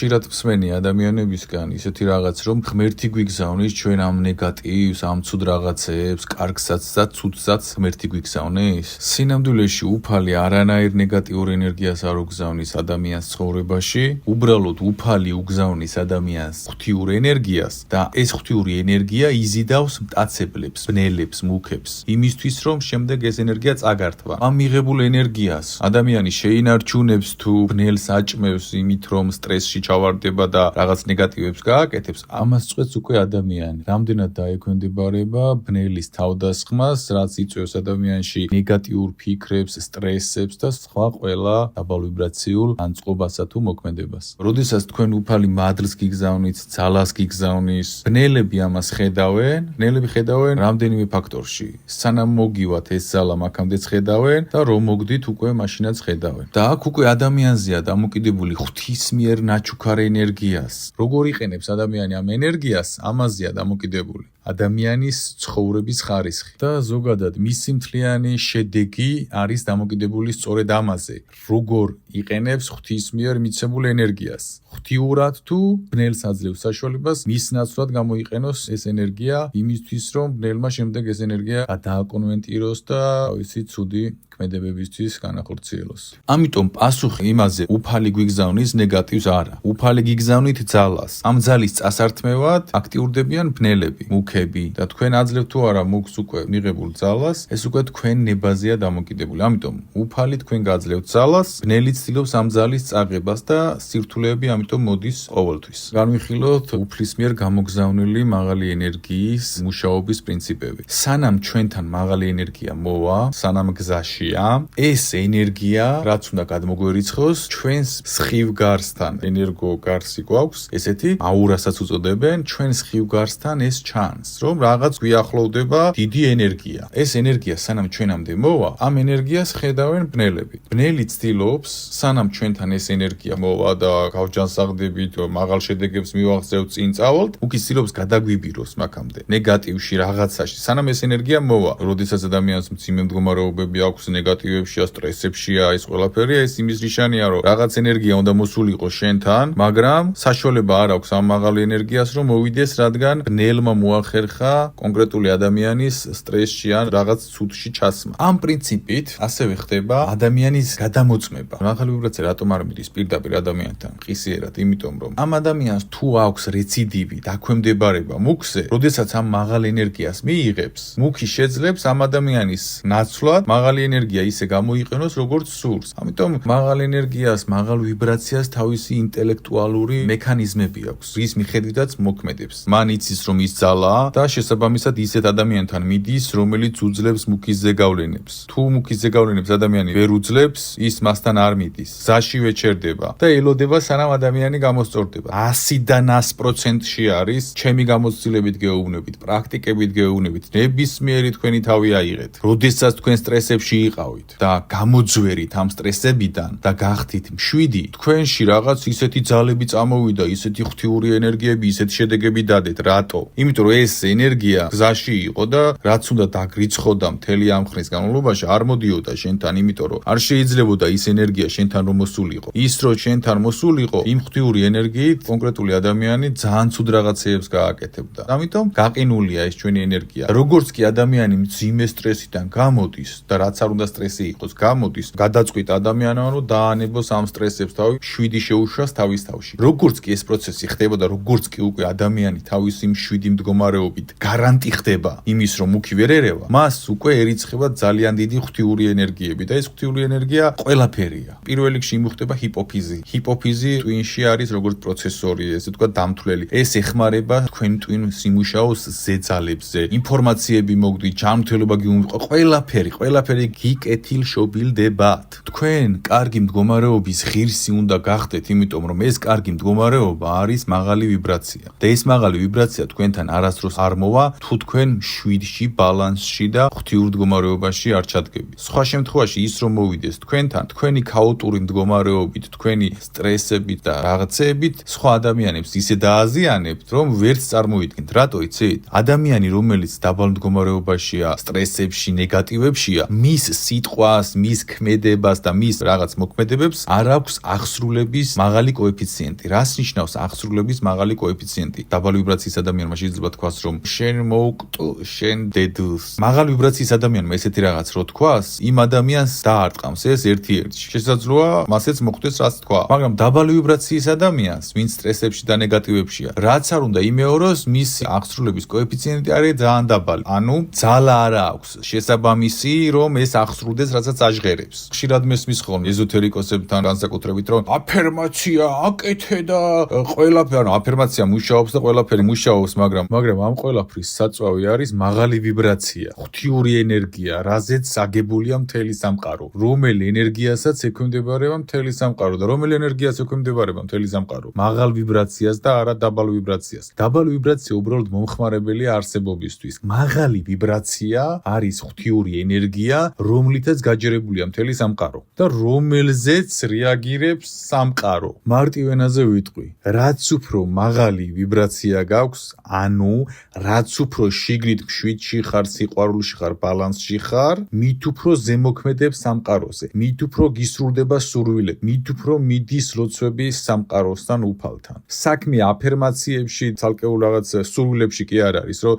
ხშირად მსმენი ადამიანებისგან ისეთი რაღაც, რომ ღმერთი გვიგზავნის ჩვენ ამ ნეგატივს, ამ ცუდ რაღაცებს, კარგსაც და ცუდსაც ღმერთი გვიგზავნის. სინამდვილეში უფალი არანაირ ნეგატიურ ენერგიას არ უგზავნის ადამიანს ცხოვრებაში, უბრალოდ უფალი უგზავნის ადამიანს ღვთიურ ენერგიას და ეს ღვთიური ენერგია იზიდავს მტაცებლებს, ბნელებს, მუქებს, იმისთვის რომ შემდეგ ეს ენერგია წაგართვა. ამ მიღებულ ენერგიას ადამიანი შეინარჩუნებს თუ ბნელს აჭმევს იმით რომ სტრესში ჩავარდება და რაღაც ნეგატივებს გააკეთებს, ამას წვეთს უკვე ადამიანი. რამდენად დაექვემდებარება ბნელის თავდასხმას, რაც იწვევს ადამიანში ნეგატიურ ფიქრებს, სტრესებს და სხვა ყველა დაბალვიბრაციულ ანწყობასა თუ მოქმედებას. როდესაც თქვენ უფალი მადლს გიგზავნით, ძალას გიგზავნის, ბნელები ამას ხედავენ, რამდენიმე ფაქტორში. სანამ მოგივათ ეს ძალა მაქამდეც ხედავენ და რომ მოგდით უკვე მაშინაც ხედავენ. და აქ უკვე ადამიანზეა დამოკიდებული ღვთის მიერ ნაჩუქარ ენერგიას. როგორ იყენებს ადამიანი ამ ენერგიას, ამაზეა დამოკიდებული ადამიანის ცხოვრების ხარისხი და ზოგადად მისი მთლიანი შედეგი არის დამოკიდებული სწორედ ამაზე, როგორ იყენებს ღვთის მიერ მიცემულ ენერგიას. ღვთიურად თუ ბნელს აძლევს საშუალებას მის ნაცვლად გამოიყენოს ეს ენერგია იმისთვის, რომ ბნელმა შემდეგ ეს ენერგია დააკონვენტიროს და ისე ცუდი ქმედებებისთვის განახორციელოს. ამიტომ პასუხი იმაზე, უფალი გვიგზავნის ნეგატივს არა. უფალი გიგზავნით ძალას. ამ ძალის წასართმევად აქტიურდებიან ბნელები, მუქები და თქვენ აძლევთ თუ არა მუქს უკვე მიღებულ ძალას, ეს უკვე თქვენ ნებაზეა დამოკიდებული. ამიტომ უფალი თქვენ გაძლევთ ძალას, ბნელი ცდილობს ამ ძალის წაღებას და სირთულეები ამიტომ მოდის ყოველთვის. განვიხილოთ უფლის მიერ გამოგზავნილი მაღალი ენერგიის მუშაობის პრინციპები. სანამ ჩვენთან მაღალი ენერგია მოვა, სანამ გზაში ეს ენერგია, რაც უნდა გადმოგვერიცხოს, ჩვენს სხივ გარსთან ენერგო გარსი გვაქვს, ესეთი აურასაც უწოდებენ, ჩვენ სხივ გარსთან ეს ჩანს, რომ რაღაც გვიახლოვდება დიდი ენერგია. ეს ენერგია სანამ ჩვენამდე მოვა, ამ ენერგიას ხედავენ ბნელები. ბნელი ცდილობს, სანამ ჩვენთან ეს ენერგია მოვა და გავჯანსაღდებით, მაღალ შედეგებს მივაღწევთ, წინ წავალთ, უკი ცდილობს გადაგვიბიროს მაქამდე. ნეგატივში, რაღაცაში, სანამ ეს ენერგია მოვა, როდესაც ადამიანს მძიმე მდგომარეობები აქვს ნეგატივებშია, სტრესებშია, ეს ყველაფერი ეს იმის ნიშანია, რომ რაღაც ენერგია უნდა მოსულიყო შენთან, მაგრამ საშუალება არ აქვს ამ მაღალი ენერგიას, რომ მოვიდეს, რადგან ბნელმა მოახერხა კონკრეტული ადამიანის სტრესში ან რაღაც ცუდში ჩასმა. ამ პრინციპით ასევე ხდება ადამიანის გადამოწმება. მაღალი ვიბრაცია რატომ არ მიდის პირდაპირ ადამიანთან, ყისიერად, იმიტომ რომ ამ ადამიანს თუ აქვს რეციდივი, დაქვემდებარება მუქზე, როდესაც ამ მაღალ ენერგიას მიიღებს, მუქი შეძლებს ამ ადამიანის ნაცვლად მაღალი ენერგია ისე გამოიყენოს, როგორც სურს. ამიტომ მაღალ ენერგიას, მაღალ ვიბრაციას თავისი ინტელექტუალური მექანიზმები აქვს, რის მიხედვითაც მოქმედებს. მან იცის, რომ ის ძალაა და შესაბამისად ისეთ ადამიანთან მიდის, რომელიც უძლებს მუქის ზეგავლენებს. თუ მუქის ზეგავლენებს ადამიანი ვერ უძლებს, ის მასთან არ მიდის. გზაშივე ჩერდება და ელოდება, სანამ ადამიანი გამოსწორდება. 100-დან 100%-ში არის ჩემი გამოცდილებით გეუბნებით, პრაქტიკებით გეუბნებით, ნებისმიერი თქვენი თავი აიღეთ. როდესაც თქვენ სტრესებში იყავით და გამოძვერით ამ სტრესებიდან და გახდით მშვიდი, თქვენში რაღაც ისეთი ძალები წამოვიდა, ისეთი ღვთიური ენერგიები, ისეთი შედეგები დადეთ. რატო? იმიტომ რომ ეს ენერგია გზაში იყო და რაც უნდა დაგრიცხოდა მთელი ამ ხნის განმავლობაში, არ მოდიოდა შენთან, იმიტომ რომ არ შეიძლებოდა ის ენერგია შენთან რომ მოსულიყო. ის რო შენთან მოსულიყო, იმ ღვთიური ენერგიით კონკრეტული ადამიანი ძალიან ცუდ რაღაცეებს გააკეთებდა. ამიტომ გაყინულია ეს ჩვენი ენერგია. როგორც კი ადამიანი მძიმე სტრესიდან გამოდის და რაც არ უნდა სტრესი იყოს, გამოდის, გადაწყვიტ ადამიანმა რომ დაანებოს ამ სტრესებს თავი, შვიდი შეუშვას თავის თავში. როგორც კი ეს პროცესი ხდება და როგორც კი უკვე ადამიანი თავისი მშვიდი მდგომარეობით გარანტი ხდება იმის, რომ მუქი ვერ ერევა, მას უკვე ერიცხება ძალიან დიდი ღვთიური ენერგიები და ეს ღვთიური ენერგია ყველაფერია. პირველ რიგში იმუხტება ჰიპოფიზი. ჰიპოფიზი ტვინში არის როგორც პროცესორი, ესე თქვა დამთვლელი. ეს ეხმარება თქვენ ტვინ სიმუშაოს ზეძალებზე. ინფორმაციები მოგდით, ჯანმრთელობა გიუმიყვა, ყველაფერი გიკეთილშობილდებათ. თქვენ კარგი მდგომარეობის ღირსი უნდა გახდეთ, იმიტომ რომ ეს კარგი მდგომარეობა არის მაღალი ვიბრაცია. და ეს მაღალი ვიბრაცია თქვენთან არასდროს არასდროს არ მოვა, თუ თქვენ 7-ში ბალანსში და ღვთიურ მდგომარეობაში არ ჩადგებით. სხვა შემთხვევაში ის რომ მოვიდეს თქვენთან, თქვენი ქაოტური მდგომარეობით, თქვენი სტრესებით და რაღაცეებით სხვა ადამიანებს ისე დააზიანებთ, რომ ვერც წარმოიდგინთ. რატო იცით? ადამიანი, რომელიც დაბალ მდგომარეობაშია, სტრესებში, ნეგატივებშია, მის სიტყვას, მის ქმედებას და მის რაღაც მოქმედებებს არ აქვს აღსრულების მაღალი კოეფიციენტი. რას ნიშნავს აღსრულების მაღალი კოეფიციენტი? დაბალი ვიბრაციის ადამიანმა შეიძლება თქვას, რომ შენ მოვკვდ, შენ დედლს. მაღალი ვიბრაციის ადამიანმა ესეთი რაღაც რო თქვას, იმ ადამიანს დაარტყამს ეს ერთ-ერთში. შესაძლოა მასეც მოხდეს რაც თქვა. მაგრამ დაბალი ვიბრაციის ადამიანს, ვინც სტრესებში და ნეგატივებშია, რაც არ უნდა იმეოროს, მის აღსრულების კოეფიციენტი არის ძალიან დაბალი. ანუ ძალა არ აქვს შესაბამისი, რომ ეს აღსრულდეს, რასაც აჟღერებს. ხშირად მესმის ხოლმე ეზოთერიკოსებთან განსაკუთრებით, რომ აფერმაცია აკეთე და ყველაფერი, ანუ აფერმაცია მუშაობს და ყველაფერი მუშაობს, მაგრამ ამ ყველაფრის საწვავი არის მაღალი ვიბრაცია, ღვთიური ენერგია, რაზეც აგებულია მთელი სამყარო. რომელი ენერგიასაც ექვემდებარება მთელი სამყარო და რომელი ენერგიას ექვემდებარება მთელი სამყარო? მაღალ ვიბრაციას და არა დაბალ ვიბრაციას. დაბალი ვიბრაცია უბრალოდ მომხმარებელია არსებობისთვის. მაღალი ვიბრაცია არის ღვთიური ენერგია, რომლითაც გაჯერებულია მთელი სამყარო და რომელზეც რეაგირებს სამყარო. მარტივ ენაზე ვიტყვი, რაც უფრო მაღალი ვიბრაცია გაქვს, ანუ რაც უფრო შიგნით მშვიდში ხარ, სიყვარულში ხარ, ბალანსში ხარ, მით უფრო ზემოქმედებს სამყაროზე, მით უფრო გისრულდება სურვილები, მით უფრო მიდის ლოცვები სამყაროსთან უფალთან. საქმე აფერმაციებში, ცალკეულ რაღაც სურვილებში კი არ არის, რომ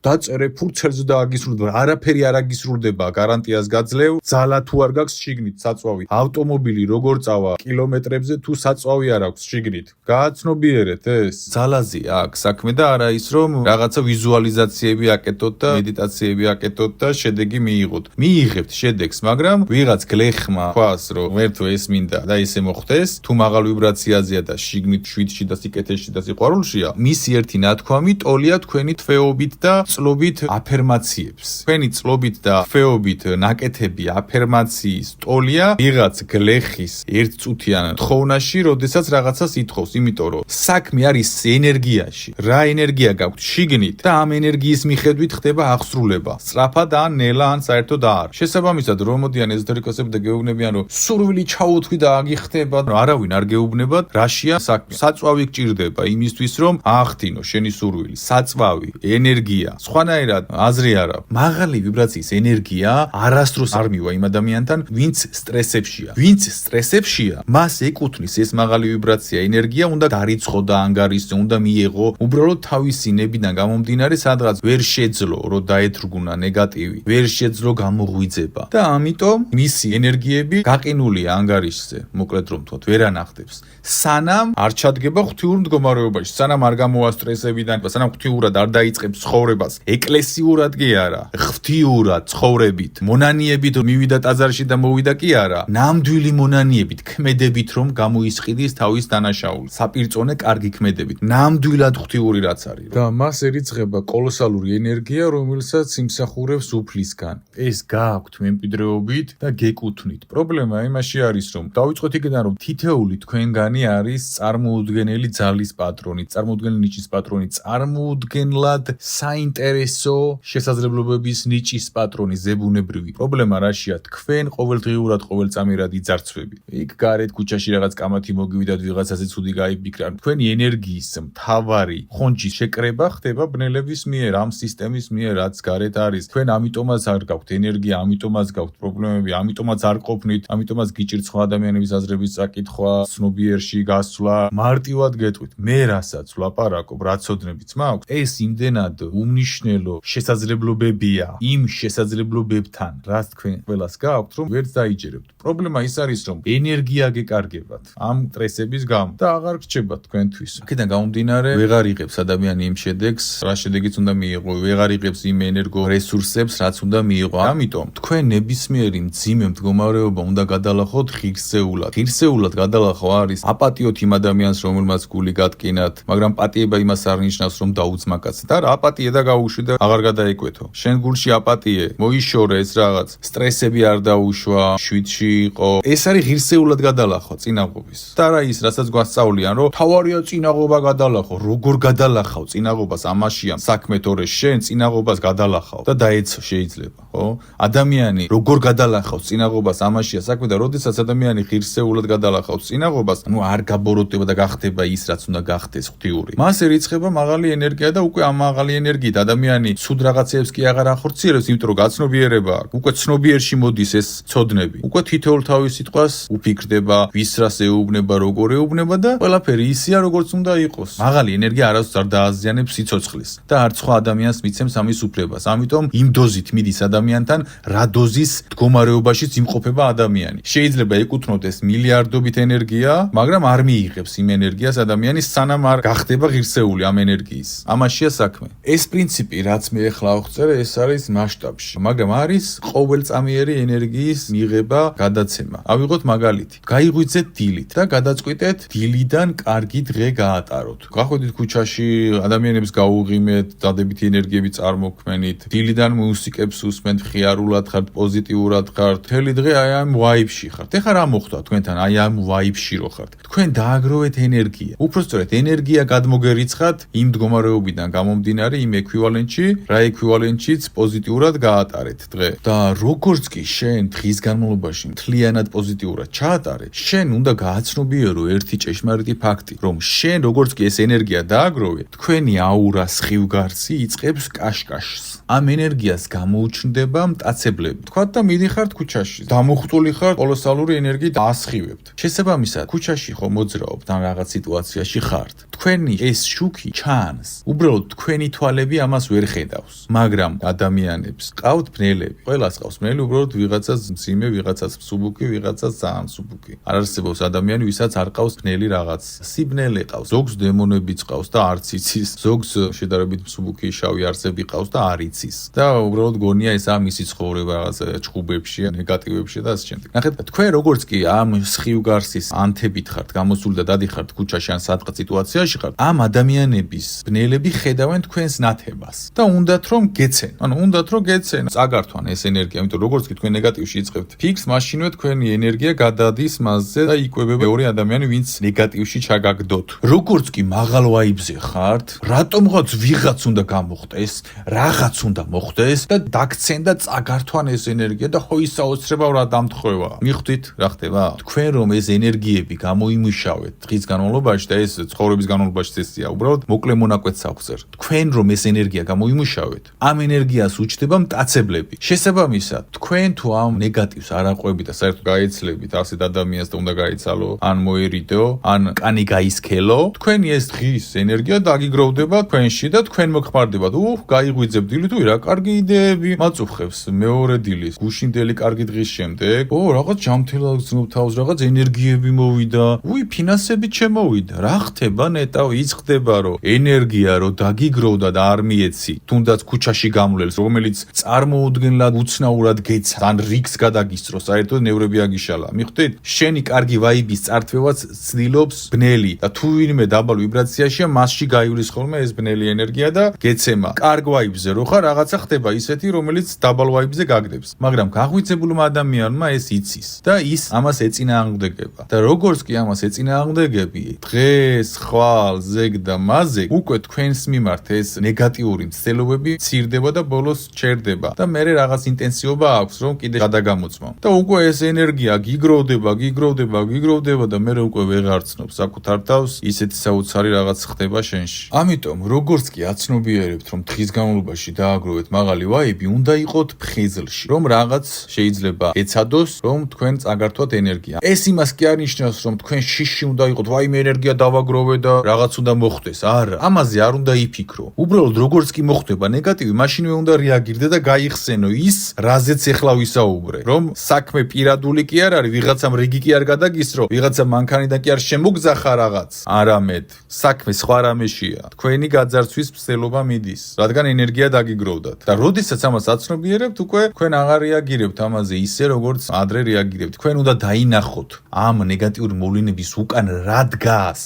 დაწერე ფურცელზე და აგისრულდება. არაფერი არ აგისრულდება, გარანტიას გაძლევ, ძალა თუ არ გაქვს შიგნით საწვავი. ავტომობილი როგორ წავა კილომეტრებზე თუ საწვავი არ აქვს შიგნით. გააცნობიერეთ ეს. ძალაზე აქვს საქმე და არა ის, რომ რაღაცა ვიზუალიზაციები აკეთოთ და მედიტაციები აკეთოთ და შედეგი მიიღოთ. მიიღებთ შედეგს, მაგრამ ვიღაც გლეხმა თქვას, რომ ღმერთო ეს მინდა და ესე მოხდეს, თუ მაღალ ვიბრაციაზეა და შიგნით შვიდში და სიკეთეში და სიყვარულშია, მისი ერთი ნათქვამი ტოლია თქვენი თვეობით და წლობით აფერმაციებს. თქვენი წლობით და თვეობით ნაკეთები აფერმაციის ტოლია ვიღაც გლეხის ერთწუთიან თხოვნაში, როდესაც რაღაცას ითხოვს, იმიტომ რომ საქმე არის ენერგიაში. რა ენერგია გაქვთ შიგნით და ამ ენერგიის მიხედვით ხდება აღსრულება. სწრაფად ან ნელა ან საერთოდ არ. შესაბამისად, რომ მოდიან ეზოთერიკოსები და გეუბნებიან, რომ სურვილი ჩაუთვი და აგიხდება, არავინ არ გეუბნებათ, რაშია საქმე. საწვავი გჭირდება იმისთვის, რომ აახდინო შენი სურვილი. საწვავი, ენერგია, სხვანაირად აზრი არ აქვს. მაღალი ვიბრაციის ენერგია არასდროს არ მივა იმ ადამიანთან, ვინც სტრესებშია. ვინც სტრესებშია, მას ეკუთვნის ეს მაღალი ვიბრაცია ენერგია, უნდა დარიცხო და ანგარისო, უნდა მიეღო, უბრალოდ თავისი ნებიდან გამომდინარე, სადღაც ვერ შეძლო, რომ დაეთრგუნა ნეგატივი, ვერ შეძლო გამოღვიძება და ამიტომ მისი ენერგიები გაყინულია ანგარიშზე, მოკლედ რომ თქვა, ვერ ანახდებს. სანამ არ ჩადგება ღვთიურ მდგომარეობაში, სანამ არ გამოვა სტრესებიდან, სანამ ღვთიურად არ დაიწყებს ცხოვრებას, ეკლესიურად კი არა, ღვთიურად ცხოვრებით, მონანიებით მივიდა ტაძარში და მოვიდა კი არა, ნამდვილი მონანიებით, ქმედებით რომ გამოისყიდის თავის დანაშაული, საპირწონე კარგი ქმედებით, ნამდვილად ღვთიური რაც არის. და მას ერიცხება კოლოსალური ენერგია, რომელსაც იმსახურებს უფლისგან. ეს გააქვთ მემკვიდრეობით და გეკუთვნით. პრობლემა იმაში არის, რომ დავიწყოთ იქიდან, რომ თითეული თქვენგანი არის წარმოუდგენელი ძალის პატრონი, წარმოუდგენელი ნიჭის პატრონი, წარმოუდგენლად საინტერესო შესაძლებლობების ნიჭის პატრონი, ზებუნებრივი. პრობლემა რაშია? თქვენ ყოველდღიურად, ყოველწამიერად იძარცვებით. იქ გარეთ ქუჩაში რაღაც კამათი მოგივიდათ, ვიღაცაზე ცუდი გაიფიქრა. თქვენი ენერგიის მთავარი ხონჯის შეკრება ხდება ბნელების მიერ, ამ სისტემის მიერ, რაც გარეთ არის. თქვენ ამიტომაც არ გაქვთ ენერგია, ამიტომაც გაქვთ პრობლემები, ამიტომაც არ ყოფნით, ამიტომაც გიჭირთ სხვა ადამიანების აზრების წაკითხვა, ცნობიერში გასვლა, მარტივად გეტყვით. მე რასაც ვლაპარაკობ, რა ცოდნებიც მაქვს, ეს იმდენად უმნიშვნელო შესაძლებლობებია იმ შესაძლებლობებთან, რაც თქვენ ყველას გაქვთ, რომ ვერც დაიჯერებთ. პრობლემა ის არის, რომ ენერგია გეკარგებათ ამ სტრესების გამო და აღარ გრჩებათ თქვენთვის. აქედან გამომდინარე, ვეღარ იღებს ადამიანი იმ შედეგს, რა შედეგიც უნდა მიიღო, ვეღარ იღებს იმ ენერგო რესურსებს, რაც უნდა მიიღო. ამიტომ თქვენ ნებისმიერი მძიმე მდგომარეობა უნდა გადალახოთ ღირსეულად. ღირსეულად გადალახო არის აპატიოთ იმ ადამიანს, რომელმაც გული გატკინათ, მაგრამ პატიება იმას არ ნიშნავს, რომ დაუძმაკაცეთ. არა, აპატიე და გაუშვი და აღარ გადაეკვეთო. შენ გულში აპატიე, მოიშორე ეს რაღაც, სტრესები არ დაუშვა, შვიდში იყო. ეს არის ღირსეულად გადალახვა წინაღობის. და რა ის, რასაც გვასწავლიან, რომ თავარია წინაღობა გადალახო. როგორ გადალახავ წინაღობა? წინაღობას ამაშია საქმე, თორე შენ წინაღობას გადალახავ და დაეცო შეიძლება, ხო? ადამიანი როგორ გადალახავს წინაღობას ამაშია საქმე და როდესაც ადამიანი ღირსეულად გადალახავს წინაღობას, არ გაბოროტდება და გახდება ის, რაც უნდა გახდეს ღვთიური. მას ერიცხება მაღალი ენერგია და უკვე ამ მაღალი ენერგიით ადამიანი ცუდ რაღაცებს კი აღარ ახორციელებს, იმიტომ რომ გაცნობიერება აქვს. უკვე ცნობიერში მოდის ეს ცოდნები. უკვე თითოეულ თავის სიტყვას უფიქრდება, ვის რას ეუბნება, როგორ ეუბნება და ყველაფერი ისია, როგორც უნდა იყოს. მაღალი ენერგია არასდროს არ დააზიანებს სიცოცხლეს და არც სხვა ადამიანს მიცემს ამის უფლებას. ამიტომ იმ დოზით მიდის ადამიანთან, რა დოზის მდგომარეობაშიც იმყოფება ადამიანი. შეიძლება ეკუთვნოდეს მილიარდობით ენერგია, მაგრამ არ მიიღებს იმ ენერგიას ადამიანი, სანამ არ გახდება ღირსეული ამ ენერგიის. ამაშია საქმე. ეს პრინციპი, რაც მე ახლა აღწერე, ეს არის მასშტაბში, მაგრამ არის ყოველწამიერი ენერგიის მიღება, გადაცემა. ავიღოთ მაგალითი. გაიღვიძეთ დილით და გადაწყვიტეთ დილიდან კარგი დღე გაატაროთ. გახვედით ქუჩაში, ადამიანებს გაუღიმეთ, დადებითი ენერგიები წარმოქმნით. დილიდან მუსიკებს უსმენთ, ხიარულად ხართ, პოზიტიურად ხართ. მთელი დღე აი ამ ვაიბში ხართ. ეხლა რა მოხდა თქვენთან? აი ამ ვაიბში რო ხართ. თქვენ დააგროვეთ ენერგია. უпростоრეთ ენერგია გადმოგერიცხათ იმ მდგომარეობიდან გამომდინარე იმ ეკვივალენტში, რა ეკვივალენტშიც პოზიტიურად გაატარეთ დღე. და როგორც კი შენ დღის განმავლობაში მთლიანად პოზიტიურად ჩაატარე, შენ უნდა გააცნობიერო ერთი ჭეშმარიტი ფაქტი, რომ შენ როგორც კი ეს ენერგია დააგროვე, თქვენი აურა სხივგარსი იწყებს კაშკაშს. ამ ენერგიას გამოუჩნდება მტაცებლები. თქვათ და მიდიხართ ქუჩაში, დამუხტული ხართ, კოლოსალური ენერგიით ასხივებთ. შესაბამისად, ქუჩაში ხო მოძრაობთ ან რაღაც სიტუაციაში ხართ. თქვენი ეს შუქი ჩანს. უბრალოდ თქვენი თვალები ამას ვერ ხედავს. მაგრამ ადამიანებს ყავთ ბნელები. ყველას ყავს ბნელი, უბრალოდ ვიღაცას მძიმე, ვიღაცას მსუბუქი, ვიღაცას ძალიან მსუბუქი. არ არსებობს ადამიანი, ვისაც არ ყავს ბნელი რაღაც. სიბნელე ყავს. ზოგს დემონებიც ყავს და არც იცის. ზოგს შედარებით მსუბუქი შავი არსები ყავს და არ იცის. და უბრალოდ გონია ეს ამისი ცხოვრება რაღაც ჭხუბებში, ნეგატივებში და ასე შემდეგ. ნახეთ, თქვენ როგორც კი ამ სხივგარსის ანთებით ხართ, გამოსული და დადიხართ ქუჩაში ან სადღაც სიტუაციაში ხართ, ამ ადამიანების ბნელები ხედავენ თქვენს ნათებას და უნდათ რომ გეცენ. უნდათ რომ გეცენ. წაგართვან ეს ენერგია, იმიტომ როგორც კი თქვენ ნეგატივში იწყებთ ფიქს, მაშინვე თქვენი ენერგია გადადის მასზე და იკვებება მეორე ადამიანი, ვინც ნეგატივში ჩაგაგდოთ. როგორც კი მაღალ ვაიბზე ხართ, რატომღაც ვიღაც უნდა გამოხდეს, რაღაც უნდა მოხდეს და დაგცენ და წაგართვან ეს ენერგია და ხო ის საოცრება რა დამთხოვა. მიხვდით რა ხდება? თქვენ რომ ეს ენერგიები გამოიმუშავეთ დღის განმავლობაში და ეს ცხოვრების განმავლობაში წესია, უბრალოდ მოკლე მონაკვეთს აღწერ. თქვენ რომ ეს ენერგია გამოიმუშავეთ, ამ ენერგიას უჩნდება მტაცებლები. შესაბამისად, თქვენ თუ ამ ნეგატივს არ აყვებით და საერთოდ გაეცლებით ასეთ ადამიანს და უნდა გაიცალო, ან მოერიდო, ან კანი გაისქელო, თქვენი ეს დღის ენერგია დაგიგროვდება თქვენში და თქვენ მოგხმარდებათ. გაიღვიძებ დილით, რა კარგი იდეები მაწუხებს მეორე დილის. გუშინდელი კარგი დღის შემდეგ, რაღაც ჯამთელა გზნობ თავს, რაღაც ენერგიები მოვიდა. ფინანსები შემოვიდა. რა ხდება ნეტავ? ის ხდება, რომ ენერგია რო დაგიგროვდა და არ მიეცი, თუნდაც ქუჩაში გამლელს, რომელიც წარმოუდგენლად უცნაურად გეცა, ან რიგს გადაგისწრო, საერთოდ ნევრები აგიშალა. მიხვდით? შენი კარგი ვაიბის წართვევაც ცდილობს ბნელი და თუ ვინმე დაბალ ვიბრაციაშია, მასში გაივლის ხოლმე ეს ბნელი ენერგია და გეცემა. კარგ ვაიბზე რო ხარ, რაღაცა ხდება ისეთი, რომელიც დაბალ ვაიბზე გაგდებს. მაგრამ გაღვიძებულმა ადამიანმა ეს იცის და ის ამას ეწინააღმდეგება. და როგორც კი ამას ეწინააღმდეგები, დღეს, ხვალ, ზეგ და მაზეგ, უკვე თქვენს მიმართ ეს ნეგატიური მცდელობები ცირდება და ბოლოს ჩერდება და მერე რაღაც ინტენსივობა აქვს, რომ კიდე გადაგამოწმო. და უკვე ეს ენერგია გიგროვდება და მერე უკვე ვეღარ ცნობს საკუთარ თავს, ისეთი საოცარი რაღაც ხდება შენში. ამიტომ, როგორც კი აცნობიერებთ, რომ დღის განმავლობაში დააგროვეთ მაღალი ვაიბი, უნდა იყოთ ფხიზლში, რომ რაღაც შეიძლება ეცადოს, რომ თქვენ წაგართვათ ენერგია. ეს იმას კი არ ნიშნავს, რომ თქვენ შიში უნდა იყოთ, ვაიმე ენერგია დავაგროვე და რაღაც უნდა მოხდეს. არა, ამაზე არ უნდა იფიქრო. უბრალოდ როგორც კი მოხდება ნეგატივი, მაშინვე უნდა რეაგირდე და გაიხსენო ის, რაზეც ეხლა ვისაუბრე. რომ საქმე პირადული კი არ არის, ვიღაცამ რიგი კი არ გადაგისრო, ვიღაცა მანქანიდან კი არ შემოგზახა რაღაც. არამედ საქმე სხვა რამეშია. თქვენი გაძარცვის მცდელობა მიდის, რადგან ენერგია დაგიგროვდათ. და როდესაც ამას აცნობიერებთ, უკვე თქვენ აღარ რეაგირებთ ამაზე ისე, როგორც ადრე რეაგირებთ. თქვენ უნდა დაინახოთ ამ ნეგატიური მოვლენების უკან რა დგას.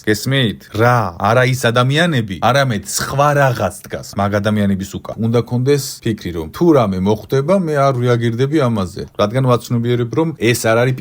გესმით? რა? არა ის ადამიანები, არამედ სხვა რაღაც დგას მაგ ადამიანების უკან. უნდა კონდეს ფიქრი, რომ თუ რამე მოხდება, მე არ რეაგირდები ამაზე, რადგან ვაცნობიერებ, რომ ეს არ არის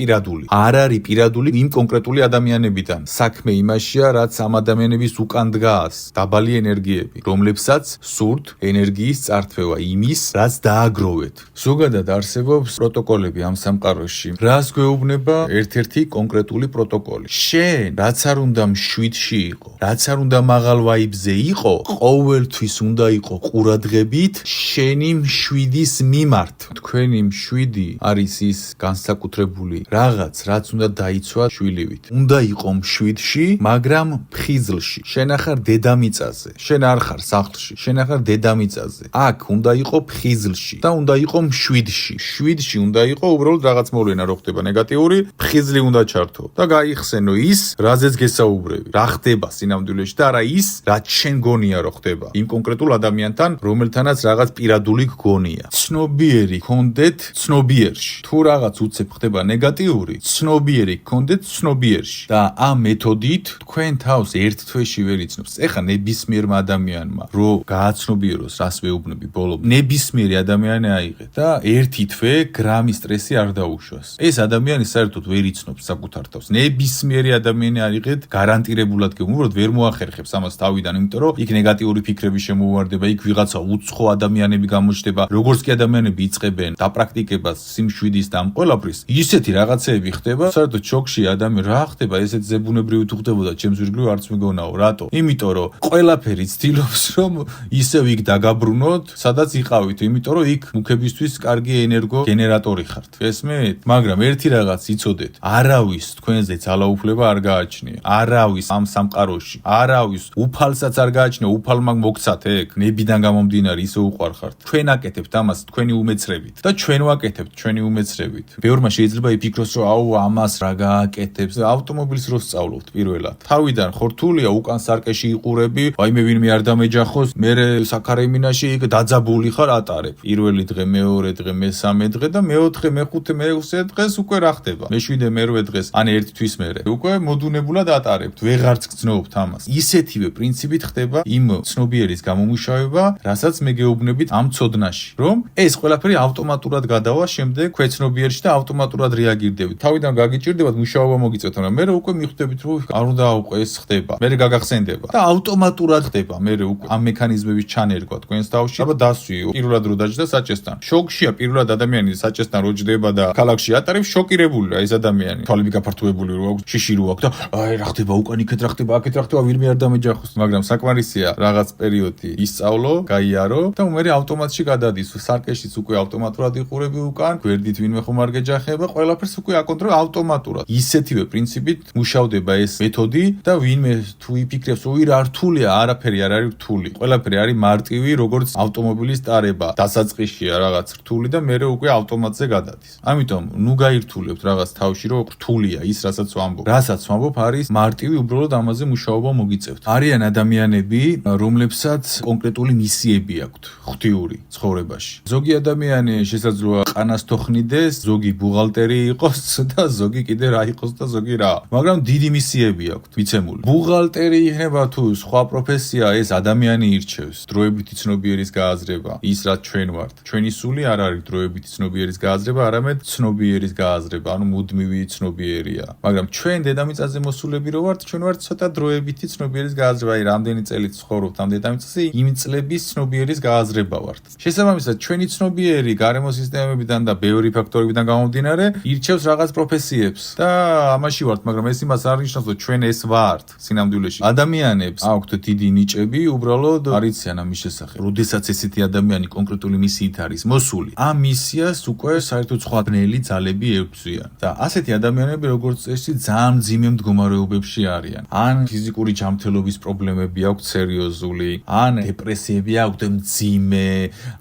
პირადული იმ კონკრეტული ადამიანებიდან. საქმე იმაშია, რაც ამ ადამიანების უკან დგას დაბალი ენერგიები, რომლებსაც სურთ ენერგიის წართვევა იმის, რაც დააგროვეთ. ზოგადად არსებობს პროტოკოლები ამ სამყაროში. რას გვეუბნება ერთ-ერთი კონკრეტული პროტოკოლი? შენ, რაც არ უნდა მშვიდში იყო, რაც არ უნდა მაღალ ვაიბზე იყო, ყოველთვის უნდა იყო ყურადღებით შენი მშვიდის მიმართ. თქვენი მშვიდი არის ის განსაკუთრებული რაღაც, რაც უნდა დაიცვა შვილივით. უნდა იყო მშვიდში, მაგრამ ფხიზლში. შენ ახარ დედამიწაზე, შენ არ ხარ სახლში, შენ ახარ დედამიწაზე. აქ უნდა იყო ფხიზლში და უნდა იყო მშვიდში. შვიდში უნდა იყო უბრალოდ რაღაც მოვლენა რო ხდება ნეგატიური, ფხიზლი უნდა ჩართო და გაიხსენო ის, რაზეც გესაუბრები. რა ხდება სინამდვილეში და არა ის, რაც შენ გონია რო ხდება. იმ კონკრეტულ ადამიანთან, რომელთანაც რაღაც პირადული გგონია. ცნობიერი გქონდეთ ცნობიერში. თუ რაღაც უცებ ხდება ნეგატიური, ცნობიერი გქონდეთ ცნობიერში. და ამ მეთოდით თქვენ თავს ერთ თვეში ვერ იცნობს. ეხა ნებისმიერმა ადამიანმა რო გააცნობიეროს, რას ვეუბნები ბოლომდე, ნებისმიერი ადამიანი აიღეთ და ერთი თვე გრამი სტრესი არ დაუშვას. ეს ადამიანი საერთოდ ვერ იცნობს საკუთარ თავს. ნებისმიერი ადამიანი აიღეთ, გარანტირებულად გეუბნებოდ ვერ მოახერხებს ამას თავიდან, იმიტომ რომ იქ ნეგატიური ფიქრები შემოუვარდება, იქ ვიღაცა უცხო ადამიანები გამოჩნდება, როგორც კი ადამიანები იწყებენ დაპრაქტიკებას სიმშვიდის და ამ ყველაფრის, ისეთი რაღაცეები ხდება, საერთოდ შოკში ადამიანი რა ხდება, ესეთ ზებუნებრივი თუ ხდებოდა ჩემს ვირგლივ არც მეგონაო, რატო? იმიტომ რომ ყველაფერი ცდილობს რომ ისევ იქ დაგაბრუნოთ, სადაც იყავით, იმიტომ რომ იქ მუქებისთვის კარგი ენერგო გენერატორი ხართ. ესმით? მაგრამ ერთი რაღაც იცოდეთ, არავის თქვენზე ძალაუფლება არ გააჩნია. არავის ამ სამყაროში, არავის უფალსაც არ გააჩნია, უფალმა მოგცათ ეგ, ნებიდან გამომდინარე ისე უყვარხართ. ჩვენ აკეთებთ ამას თქვენი უმეცრებით და ჩვენ ვაკეთებთ ჩვენი უმეცრებით. ბევრმა შეიძლება იფიქროს, რომ აუ ამას რა გააკეთებს. ავტომობილს რო სწავლობთ პირველად. თავიდან ხორთულია, უკან სარკეში იყურები, ვაიმე ვინმე არ დამეჯახოს, მერე საქარემინაში იქ დაძაბული ხარ ატარებ. პირველი დღე, მეორე დღე, მესამე დღე და მეოთხე, მეხუთე, მეექვსე დღეს უკვე რა ხდება? მეშვიდე, მერვე დღეს, ან ერთი თვის მერე. უკვე მოდუნებულად ატარებთ, ვეღარც გძნობთ ამას. ისეთივე პრინციპით ხდება იმ ცნობიერის გამომუშავება, რასაც მე გეუბნებით ამ ცოდნაში, რომ ეს ყველაფერი ავტომატურად გადავა შემდეგ ქვეცნობიერში და ავტომატურად რეაგირდებით. თავიდან გაგიჭირდებათ მუშაობა მოგიწევთ, მაგრამ მე უკვე მიხვდებით, რომ არ უნდა აუყო ეს ხდება. მე გაგახსენდება და ავტომატურად ხდება. მე უკვე ამ მექანიზმების ჩანერგვა თქვენს თავში, აბა დასვი პირველად რო დაჯდა საჭესთან. შოკშია პირველად ადამიანი საჭესთან რო ჯდება და ქალაქში ატარებს, შოკირებული რა ეს ადამიანი. თვალები გაფართოებული რო აქვს, შიში რო აქვს და აი რა ხდება უკან იქეთ რა ხდება, აქეთ რა ხდება, ვინმე არ დამეჯახოს. მაგრამ საკმარისია რაღაც პერიოდი ისწავლო, გაიარო და უმერე ავტომატში გადადის. სარკეშიც უკვე ავტომატურად იყურები უკან, გვერდით ვინმე ხომ არ გეჯახება, ყველაფერს უკვე აკონტროლ ავტომატურად. ისეთივე პრინციპით მუშავდება ეს მეთოდი და ვინმე თუ იფიქრებს, ой რა რთულია, არაფერი არ არის რთული. ყველაფერი არის მარტივი, როგორც ავტომობილის ტარება. დასაწყისშია რაღაც რთული და მერე უკვე ავტომატზე გადადის. ამიტომ ნუ გაირთულებთ რაღაც თავში, რომ რთულია ის, რასაც ვამბობ. რასაც ვამბობ არის მარტივი, უბრალოდ ამაზე მუშაობა მოგიწევთ. არიან ადამიანები, რომლებსაც კონკრეტული მისიები აქვთ ღვთიური ცხოვრებაში. ზოგი ადამიანი შესაძლოა ყანას თოხნიდეს, ზოგი ბუღალტერი იყოს და ზოგი კიდე რა იყოს და ზოგი რა. მაგრამ დიდი მისიები აქვთ მიცემული. ბუღალტერი იქნება თუ სხვა პროფესია, ეს ადამიანი ირჩევს. დროებითი ცნობიერის გააზრება, ის რაც ჩვენ ვართ. ჩვენი სული არ არის დროებითი ცნობიერის გააზრება, არამედ ცნობიერის გააზრება, ანუ მუდმივი ცნობიერია. მაგრამ ჩვენ დედამიწაზე მოსულები რო ვართ, ჩვენ ვართ ცოტა დროებითი ცნობიერის გააზრება, აი რამდენი წელი ცხოვრობთ ამ დედამიწაზე, იმ წლების ცნობიერის გააზრება ვართ. შესაბამისად, ჩვენი ცნობიერი გარემო სისტემებიდან და ბევრი ფაქტორებიდან გამომდინარე, ირჩევს რაღაც პროფესიებს და ამაში ვართ, მაგრამ ეს იმას არ ნიშნავს, რომ ჩვენ ეს ვართ სინამდვილეში. ადამიანებს აქვთ დიდი ნიჭები, უბრალოდ არიციან ამის შესახებ. როდესაც ესეთი ადამიანი კონკრეტული მისიით არის მოსული, ამ მისიას უკვე საერთოდ სხვა ბნელი ძალები ებრძვიან. და ასეთი ადამიანები როგორც წესი ძალიან მძიმე მდგომარეობებში არიან. ან ფიზიკური ჯანმრთელობის პრობლემები აქვთ სერიოზული, ან დეპრესიები აქვთ მძიმე,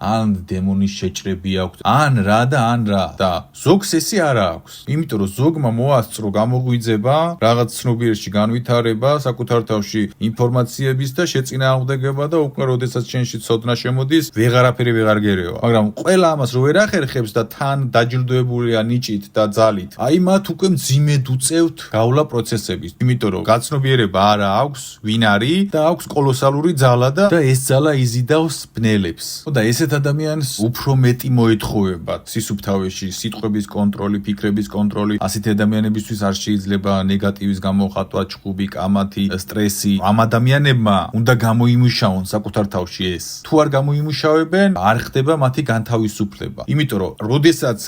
ან დემონის შეჭრები აქვთ, ან რა და ან რა. და ზოგს ესე არა აქვს. იმიტომ რომ ზოგმა მოასწრო გამოგვიძება რაღაც ცნობიერში განვითარება, საკუთარ თავში ინფორმაციების და შეწინააღმდეგება და უკვე როდესაც შენში ცოდნა შემოდის, ვეღარაფერი ვეღარ გერევა. მაგრამ ყველა ამას რო ვერ ახერხებს და თან დაჯილდოებულია ნიჭით და ძალით, აი მათ უკვე მძიმედ უწევთ გავლა პროცესების. იმიტომ რომ გაცნობიერება არა აქვს, ვინ არის და აქვს კოლოსალური ძალა და ეს ძალა იზიდავს ბნელებს. და ესეთ ადამიანს უფრო მეტი მოეთხოვებათ სისუფთავეში სიტყვების კონტროლი, ფიქრების კონტროლი. ასეთი ადამიანებისთვის არ შეიძლება ნეგატივის გამოხატვა, ჭუბი, კამათი, სტრესი, ამ ადამიანებმა უნდა გამოიმუშაონ საკუთარ თავში ეს. თუ არ გამოიმუშავებენ, არ ხდება მათი განთავისუფლება. იმიტომ რომ როდესაც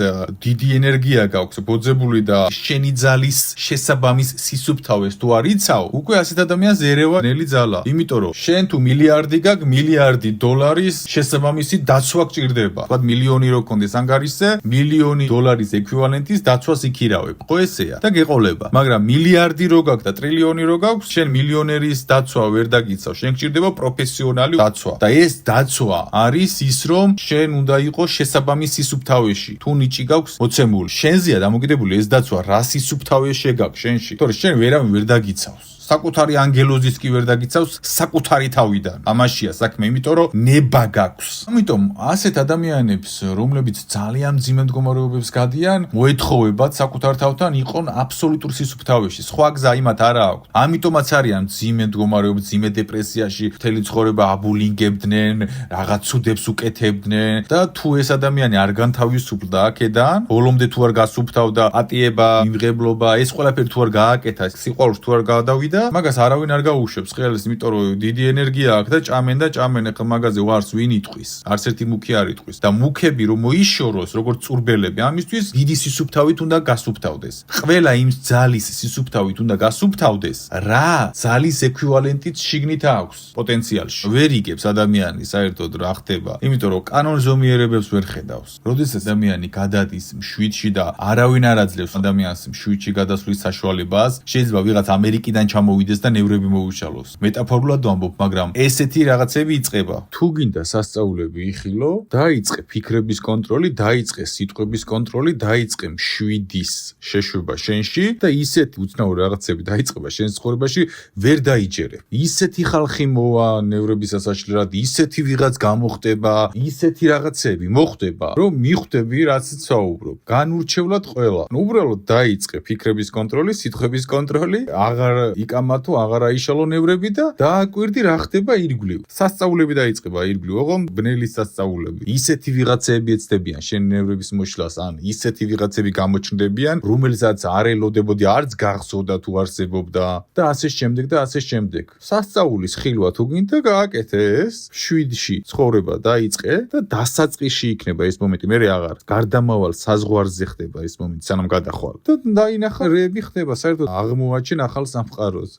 დიდი ენერგია გაქვს ბოძებული და შენი ძალის შესაბამის სისუფთავეს თუ არ იცავ, უკვე ასეთ ადამიანს ერევა ნელი ძალა. იმიტომ რომ შენ თუ მილიარდი გაქვს, მილიარდი დოლარის შესაბამისი დაცვა გჭირდება. თქვა მილიონი რო გქონდეს ანგარიშზე, მილიონი დოლარის ეკვივალენტის დაცვას იქირავებ. ხო ესეა და გეყოლება. მაგრამ მილიარდი რო გაქვს და ტრილიონი რო გაქვს, შენ მილიონერის დაცვა ვერ დაგიცავ. შენ გჭირდება პროფესიონალი დაცვა. და ეს დაცვა არის ის, რომ შენ უნდა იყოს შესაბამის სისუფთავეში. თუ ნიჭი გაქვს მოცემული, შენზეა დამოკიდებული ეს დაცვა რა სისუფთავეში გაქვს შენში. თორე შენ ვერავინ ვერ დაგიცავს. საკუთარი ანგელოზის კი ვერ დაგიცავს საკუთარი თავიდან. ამაშია საქმე, იმიტომ რომ ნება გაქვს. ამიტომ ასეთ ადამიანებს, რომლებიც ძალიან მძიმე მდგომარეობებს გადიან, მოეთხოვებათ საკუთარ თავთან იყონ აბსოლუტურ სისუფთავეში. სხვა გზა იმათ არა აქვს. ამიტომაც არიან მძიმე მდგომარეობებში, მძიმე დეპრესიაში, მთელი ცხოვრება აბულინგებდნენ, რაღაც ცუდებს უკეთებდნენ და თუ ეს ადამიანი არ განთავისუფლდა აქედან, ბოლომდე თუ არ გასუფთავდა, პატიება, იმღებლობა, ეს ყველაფერი თუ არ გააკეთა, სიყვარულს თუ არ გადავიდა, მაგას არავინ არ გაუშვებს ხელს, იმიტომ რომ დიდი ენერგია აქვს და ჭამენ ახლა მაგაზე ვარს ვინ იტყვის. არც ერთი მუქი არ იტყვის და მუქები რომ მოიშოროს, როგორც წურბელები, ამისთვის დიდი სისუფთავით უნდა გასუფთავდეს. ყველა იმ ძალის სისუფთავით უნდა გასუფთავდეს, რა ძალის ეკვივალენტით შიგნით აქვს პოტენციალში. ვერ იგებს ადამიანი საერთოდ რა ხდება, იმიტომ რომ კანონზომიერებებს ვერ ხედავს. როდესაც ადამიანი გადადის მშვიდში და არავინ არ აძლევს ადამიანს მშვიდში გადასვლის საშუალებას, შეიძლება ვიღაც ამერიკიდან მოვიდეს და ნევრები მოუშალოს. მეტაფორულად ვამბობ, მაგრამ ესეთი რაღაცები იწყება. თუ გინდა სასწაულები იხილო, დაიწყე ფიქრების კონტროლი, დაიწყე სიტყვების კონტროლი, დაიწყე მშვიდის შეშვება შენში და ისეთი უცნაური რაღაცები დაიწყება შენს ცხოვრებაში, ვერ დაიჯერე. ისეთი ხალხი მოვა ნევრების ასაშლელად, ისეთი ვიღაც გამოხდება, ისეთი რაღაცები მოხდება, რომ მიხვდები რაც ვსაუბრობ. განურჩევლად ყველა. უბრალოდ დაიწყე ფიქრების კონტროლი, სიტყვების კონტროლი, აღარ იკამათო, აღარ აიშალო ნევრები და დააკვირდი რა ხდება ირგვლივ. სასწაულები დაიწყება ირგვლივ, ოღონდ ბნელი სასწაულები. ისეთი ვიღაცები ეცდებიან შენ ნევრების მოშლას, ან ისეთი ვიღაცები გამოჩნდებიან, რომელსაც არ ელოდებოდი, არც გახსოვდა თუ არსებობდა და ასე შემდეგ და ასე შემდეგ. სასწაულის ხილვა თუ გინდა გააკეთე ეს, შვიდში ცხოვრება დაიწყე და დასაწყისში იქნება ეს მომენტი, მე აღარ გარდამავალ საზღვარზე ხდება ეს მომენტი, სანამ გადახვალ. და დაინახა რეები ხდება, საერთოდ აღმოაჩენ ახალ სამყაროს.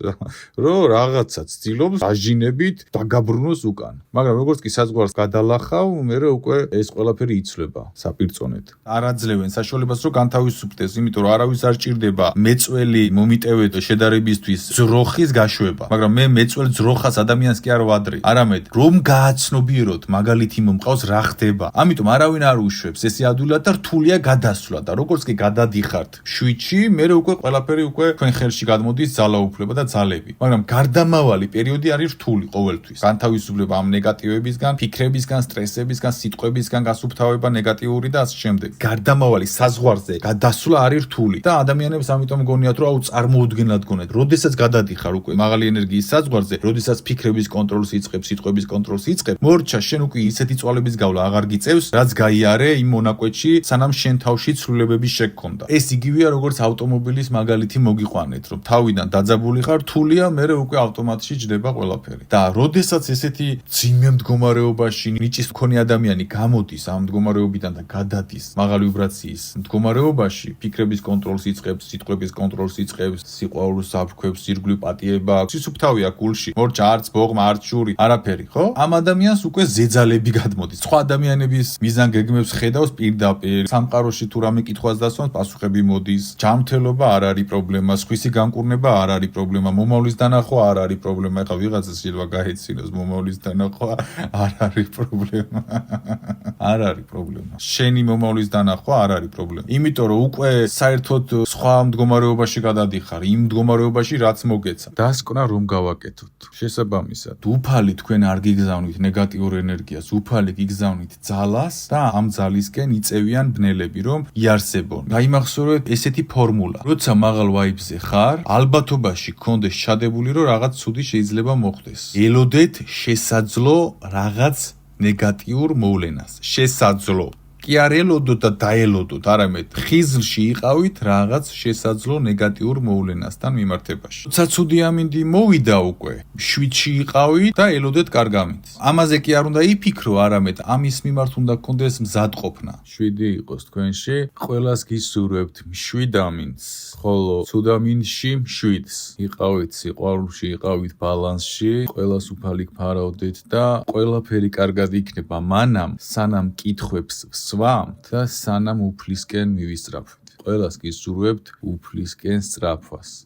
რომ რაღაცა ცდილობს დაჟინებით დაგაბრუნოს უკან. მაგრამ როგორც კი საზღვარს გადალახავ, მე უკვე ეს ყველაფერი იცვლება საპირწონედ. არ აძლევენ საშუალებას რომ განთავისუფლდეს, იმიტომ რომ არავის არ ჭირდება მეწველი მომიტევეთ შედარებისთვის ძროხის გაშვება. მაგრამ მე მეწველ ძროხას ადამიანს კი არ ვადრი. არამედ რომ გააცნობიეროთ, მაგალითი მომყავს რა ხდება. ამიტომ არავინ არ უშვებს, ესე ადვილად და რთულია გადასვლა და როგორც კი გადადიხართ შვიდში, მე უკვე ყველაფერი უკვე თქვენ ხელში გადმოდის ძალაუფლება და ძალები. მაგრამ გარდამავალი პერიოდი არის რთული ყოველთვის. განთავისუფლება ამ ნეგატივებისგან, ფიქრებისგან, სტრესებისგან, სიტყვებისგან, გასუფთავება ნეგატიური და ასე შემდეგ. გარდამავალი საზღვარზე გადასვლა არის რთული და ადამიანებს ამიტომ გონიათ რომ აუ წარმოუდგენლად გონეთ. როდესაც გადადიხარ უკვე მაღალი ენერგიის საზღვარზე, როდესაც ფიქრების კონტროლს იწყებ, სიტყვების კონტროლს იწყებ, მორჩა შენ უკვე ისეთი წვალების გავლა აღარ გიწევს, რაც გაიარე იმ მონაკვეთში, სანამ შენ თავში ცვლილებები შეგქონდა. ეს იგივეა როგორც ავტომობილის მაგალითი მოგიყვანეთ, რომ თავიდან დაძაბული ხარ, რთულია, მე უკვე ავტომატში ჯდება ყველაფერი. და როდესაც ესეთი ძიმე მდგომარეობაში ნიჭის მქონე ადამიანი გამოდის ამ მდგომარეობიდან და გადადის მაღალი ვიბრაციის მდგომარეობაში, ფიქრების კონტროლს იწყებს, სიტყვების კონტროლს იწყებს, სიყვარულს აფრქვევს, ირგვლივ პატიება, სისუფთავია გულში, მორჩა არც ბოღმა, არც შური, არაფერი, ხო? ამ ადამიანს უკვე ზეძალები გადმოდის. სხვა ადამიანების მიზან გეგმებს ხედავს პირდაპირ, სამყაროში თუ რამე კითხვას დასვამს, პასუხები მოდის. ჯანმრთელობა არ არის პრობლემა, სხვისი განკურნება არ არის პრობლემა, მომავლის დანახვა არ არის პრობლემა. ეხლა ვიღაცას შეიძლება გაეცინოს მომავლის დანახვა არ არის პრობლემა. არ არის პრობლემა. შენი მომავლის დანახვა არ არის პრობლემა. იმიტომ რომ უკვე საერთოდ სხვა მდგომარეობაში გადადიხარ, იმ მდგომარეობაში რაც მოგეცა. დასკვნა რომ გავაკეთოთ. შესაბამისად, უფალი თქვენ არ გიგზავნით ნეგატიურ ენერგიას, უფალი გიგზავნით ძალას და ამ ძალისკენ იწევიან ბნელები, რომ იარსებონ. გაიმახსოვრეთ ესეთი ფორმულა. როცა მაღალ ვაიბზე ხარ, ალბათობაში გქონდეს ჩადებული, რომ რაღაც ცუდი შეიძლება მოხდეს. ელოდეთ შესაძლო რაღაც ნეგატიურ მოვლენას. შესაძლო. კი არ ელოდოთ და დაელოდოთ, არამედ ხიზლში იყავით რაღაც შესაძლო ნეგატიურ მოვლენასთან მიმართებაში. როცა ცუდი ამინდი მოვიდა უკვე, 7-ში იყავით და ელოდეთ კარგ ამინდს. ამაზე კი არ უნდა იფიქრო, არამედ ამის მიმართ უნდა გქონდეს მზადყოფნა. 7 იყოს თქვენში, ყველას გისურვებთ 7 ამინდს, ხოლო ცუდ ამინდში 7-ს. იყავით სიყვარულში, იყავით ბალანსში, ყველას უფალიქ ფარავდეთ და ყველაფერი კარგად იქნება, მანამ სანამ კითხვებს ვსვამთ და სანამ უფლისკენ მივისწრაფვით. ყველას გისურვებთ უფლისკენ სწრაფვას.